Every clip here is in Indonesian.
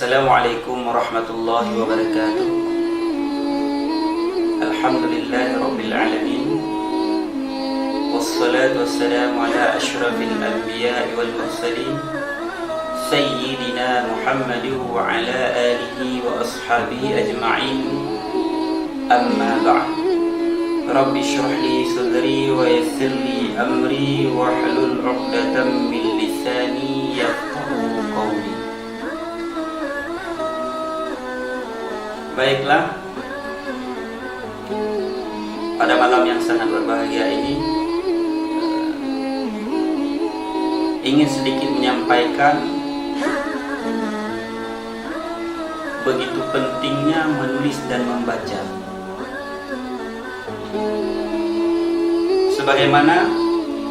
Assalamualaikum warahmatullahi wabarakatuh. Alhamdulillahi rabbil alamin. Wassalatu wassalamu ala ashrafil anbiya'i wal mursalin Sayyidina Muhammadin wa ala alihi wa ashabihi ajma'in. Amma ba'd. Rabbi shrah li sadri wa yassir li amri wahlul 'uqdatam min lisani yafqahu qawli. Baiklah, pada malam yang sangat berbahagia ini ingin sedikit menyampaikan begitu pentingnya menulis dan membaca. Sebagaimana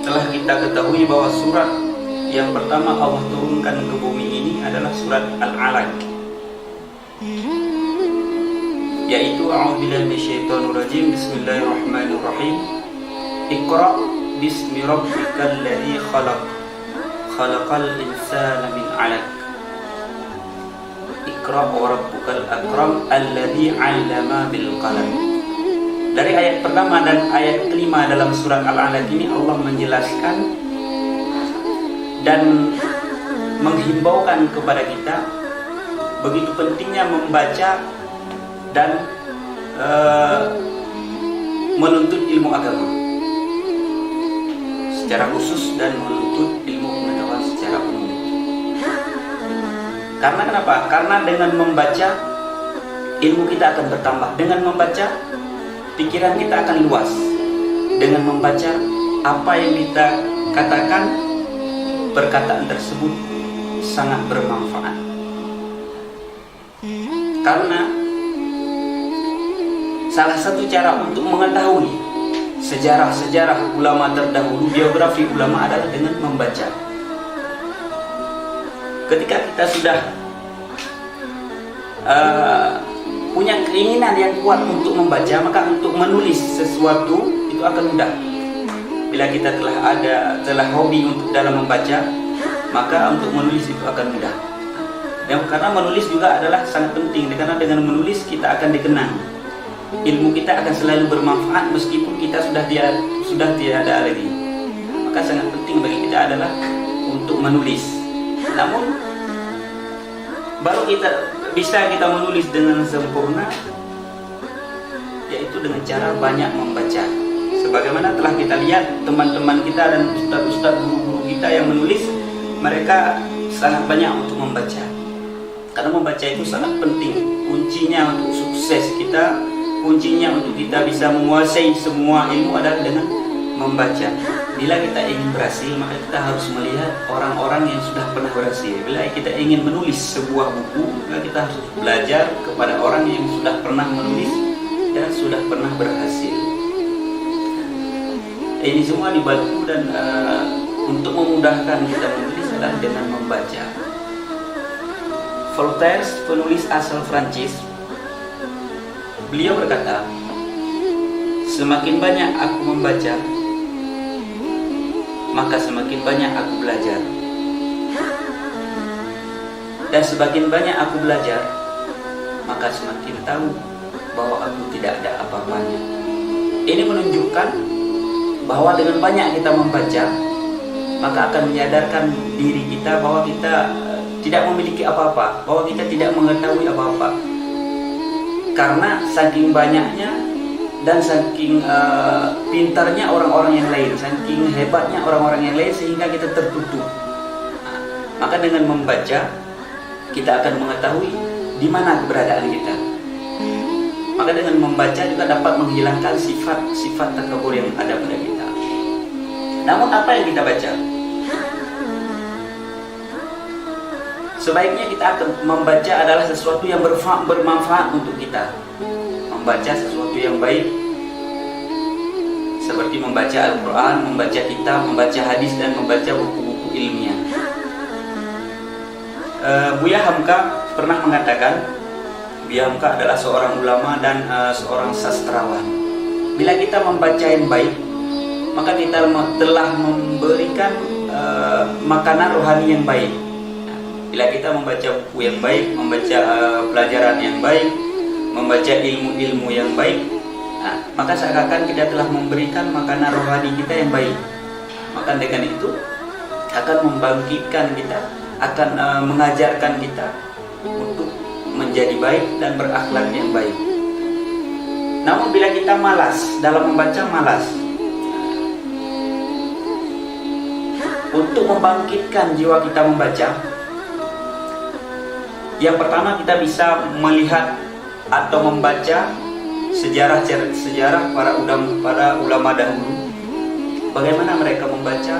telah kita ketahui bahwa surat yang pertama Allah turunkan ke bumi ini adalah surat Al-Alaq, yaitu a'udzubillahi minasyaitonirrajim. Bismillahirrahmanirrahim. Iqra bismi rabbikal ladzi khalaq, khalaqal insana min 'alaq. Iqra wa rabbukal akram alladzi 'allama bil qalam. Dari ayat pertama dan ayat kelima dalam surat Al-Alaq ini Allah menjelaskan dan menghimbaukan kepada kita begitu pentingnya membaca dan menuntut ilmu agama secara khusus dan menuntut ilmu pengetahuan secara umum. Karena kenapa? Karena dengan membaca ilmu kita akan bertambah. Dengan membaca pikiran kita akan luas. Dengan membaca apa yang kita katakan, perkataan tersebut sangat bermanfaat. Karena salah satu cara untuk mengetahui sejarah-sejarah ulama terdahulu, biografi ulama adalah dengan membaca. Ketika kita sudah punya keinginan yang kuat untuk membaca, maka untuk menulis sesuatu itu akan mudah. Bila kita telah hobi untuk dalam membaca, maka untuk menulis itu akan mudah. Dan karena menulis juga adalah sangat penting, karena dengan menulis kita akan dikenang. Ilmu kita akan selalu bermanfaat meskipun kita sudah tiada lagi. Maka sangat penting bagi kita adalah untuk menulis. Namun baru bisa kita menulis dengan sempurna, yaitu dengan cara banyak membaca. Sebagaimana telah kita lihat teman-teman kita dan ustaz-ustaz, guru-guru kita yang menulis, mereka sangat banyak untuk membaca. Karena membaca itu sangat penting. Kuncinya untuk sukses kita, kuncinya untuk kita bisa menguasai semua ilmu adalah dengan membaca. Bila kita ingin berhasil, maka kita harus melihat orang-orang yang sudah pernah berhasil. Bila kita ingin menulis sebuah buku, maka kita harus belajar kepada orang yang sudah pernah menulis dan sudah pernah berhasil. Ini semua dibantu dan untuk memudahkan kita menulis adalah dengan membaca. Voltaire, penulis asal Prancis, beliau berkata, semakin banyak aku membaca, maka semakin banyak aku belajar. Dan semakin banyak aku belajar, maka semakin tahu bahwa aku tidak ada apa-apanya. Ini menunjukkan bahwa dengan banyak kita membaca, maka akan menyadarkan diri kita bahwa kita tidak memiliki apa-apa, bahwa kita tidak mengetahui apa-apa. Karena saking banyaknya dan saking pintarnya orang-orang yang lain, saking hebatnya orang-orang yang lain, sehingga kita tertutup. Maka dengan membaca kita akan mengetahui di mana keberadaan kita. Maka dengan membaca juga dapat menghilangkan sifat-sifat takabur yang ada pada kita. Namun apa yang kita baca? Sebaiknya kita akan membaca adalah sesuatu yang bermanfaat untuk kita. Membaca sesuatu yang baik, seperti membaca Al-Quran, membaca kitab, membaca hadis, dan membaca buku-buku ilmiah. Buya Hamka pernah mengatakan, Buya Hamka adalah seorang ulama dan seorang sastrawan. Bila kita membaca yang baik, maka kita telah memberikan makanan rohani yang baik. Bila kita membaca buku yang baik, membaca pelajaran yang baik, membaca ilmu-ilmu yang baik, maka seakan-akan kita telah memberikan makanan rohani kita yang baik. Maka dengan itu akan membangkitkan kita, akan mengajarkan kita untuk menjadi baik dan berakhlak yang baik. Namun bila kita malas dalam membaca, malas untuk membangkitkan jiwa kita membaca, yang pertama kita bisa melihat atau membaca sejarah para ulama dahulu, bagaimana mereka membaca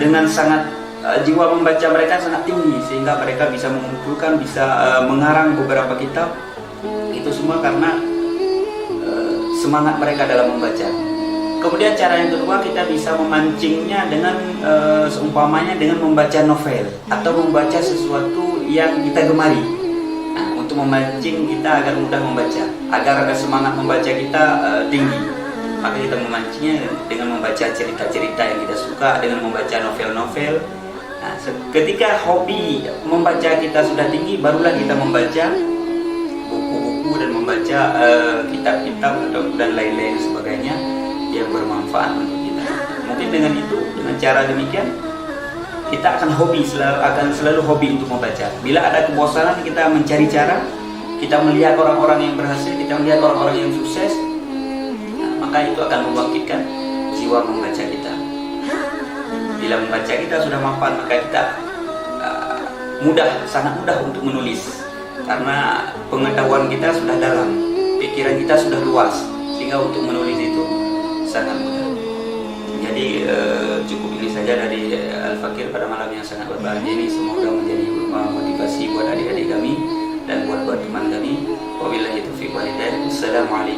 dengan sangat jiwa membaca mereka sangat tinggi, sehingga mereka bisa mengumpulkan, bisa mengarang beberapa kitab. Itu semua karena semangat mereka dalam membaca. Kemudian cara yang kedua, kita bisa memancingnya dengan seumpamanya dengan membaca novel atau membaca sesuatu yang kita gemari. Untuk memancing kita agar mudah membaca, agar semangat membaca kita tinggi, maka kita memancingnya dengan membaca cerita-cerita yang kita suka, dengan membaca novel-novel. Ketika hobi membaca kita sudah tinggi, barulah kita membaca buku-buku dan membaca kitab-kitab dan lain-lain sebagainya yang bermanfaat untuk kita. Mungkin dengan itu, dengan cara demikian, kita akan selalu hobi untuk membaca. Bila ada kebosanan, kita mencari cara, kita melihat orang-orang yang berhasil, kita melihat orang-orang yang sukses, maka itu akan membangkitkan jiwa membaca kita. Bila membaca kita sudah mapan, maka kita sangat mudah untuk menulis, karena pengetahuan kita sudah dalam, pikiran kita sudah luas, sehingga untuk menulis itu sangat mudah. Jadi cukup ini saja dari Al-Fakir pada malam yang sangat berbahagia ini. Semoga menjadi motivasi buat adik-adik kami dan buat teman kami. Wabillahi taufiq wal hidayah. Assalamualaikum.